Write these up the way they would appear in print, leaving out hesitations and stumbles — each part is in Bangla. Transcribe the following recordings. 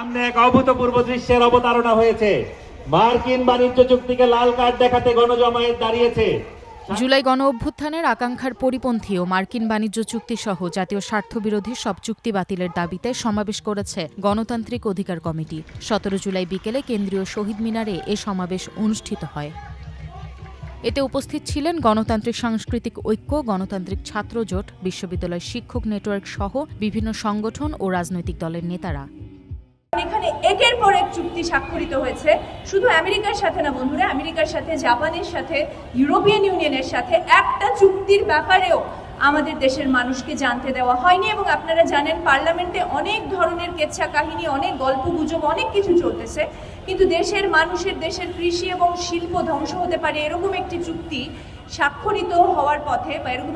সামনে এক অভূতপূর্ব দৃশ্যের অবতারণা হয়েছে। মার্কিন বাণিজ্য চুক্তিকে লাল কার্ড দেখাতে গণজমায়েত দাঁড়িয়েছে। জুলাই গণ অভ্যুত্থানের আকাঙ্ক্ষার পরিপন্থী ও মার্কিন বাণিজ্য চুক্তি সহ জাতীয় স্বার্থবিরোধী সব চুক্তি বাতিলের দাবিতে সমাবেশ করেছে গণতান্ত্রিক অধিকার কমিটি। ১৭ জুলাই বিকেলে কেন্দ্রীয় শহীদ মিনারে এ সমাবেশ অনুষ্ঠিত হয়। এতে উপস্থিত ছিলেন গণতান্ত্রিক সাংস্কৃতিক ঐক্য, গণতান্ত্রিক ছাত্র জোট, বিশ্ববিদ্যালয় শিক্ষক নেটওয়ার্ক সহ বিভিন্ন সংগঠন ও রাজনৈতিক দলের নেতারা। এখানে একের পর এক চুক্তি স্বাক্ষরিত হয়েছে, শুধু আমেরিকার সাথে না বন্ধুরা, আমেরিকার সাথে, জাপানের সাথে, ইউরোপিয়ান ইউনিয়নের সাথে একটা চুক্তির ব্যাপারেও আমাদের দেশের মানুষকে জানতে দেওয়া হয়নি। এবং আপনারা জানেন পার্লামেন্টে অনেক ধরনের কেচ্ছা কাহিনী, অনেক গল্প গুজব, অনেক কিছু চলতেছে, কিন্তু দেশের মানুষের, দেশের কৃষি এবং শিল্প ধ্বংস হতে পারে এরকম একটি চুক্তি স্বাক্ষরিত হওয়ার পথে বা এরকম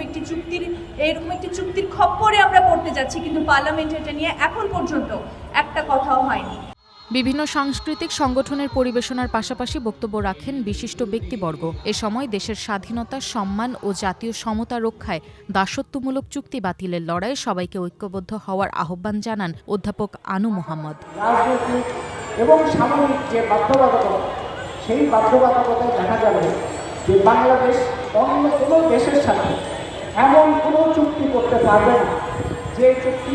একটি চুক্তির খপ্পরে আমরা পড়তে যাচ্ছি, কিন্তু পার্লামেন্টে এটা নিয়ে এখন পর্যন্ত একটা কথাও হয়নি। বিভিন্ন সাংস্কৃতিক সংগঠনের পরিবেশনার পাশাপাশি বক্তব্য রাখেন বিশিষ্ট ব্যক্তিবর্গ। এ সময় দেশের স্বাধীনতা, সম্মান ও জাতীয় সমতা রক্ষায় দাসত্বমূলক চুক্তি বাতিলের লড়াইয়ে সবাইকে ঐক্যবদ্ধ হওয়ার আহ্বান জানান অধ্যাপক আনু মোহাম্মদ। রাজনৈতিক এবং সামরিক যে বাধ্যবাধকতা, সেই বাধ্যবাধকতায় দেখা যাবে যে বাংলাদেশ অন্য কোনো দেশের সাথে এমন কোনো চুক্তি করতে পারবে না যে চুক্তি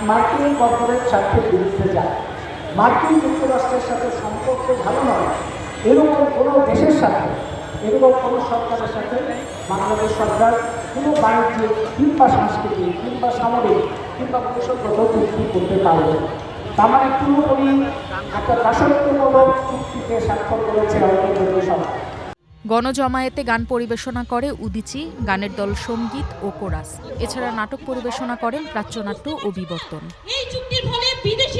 মার্কিন কর্পোরেট স্বার্থের বিরুদ্ধে যায়। মার্কিন যুক্তরাষ্ট্রের সাথে সম্পর্ক ভালো নয় এরকম কোনো দেশের সাথে, এরকম কোনো সরকারের সাথে বাংলাদেশ সরকার কোনো বাণিজ্যিক কিংবা সাংস্কৃতিক কিংবা সামরিক কিংবা কৌশলগত চুক্তি করতে পারবে না। তার মানে পুরোপুরি একটা দাসত্বমূলক চুক্তিতে স্বাক্ষর করেছে আন্তর্জাতিক সরকার। গণজমায়েতে গান পরিবেশনা করে উদীচী, গানের দল সঙ্গীত ও কোরাস। এছাড়া নাটক পরিবেশনা করেন প্রাচ্যনাট্য ও বিবর্তন। এই চুক্তির ফলে বিদেশ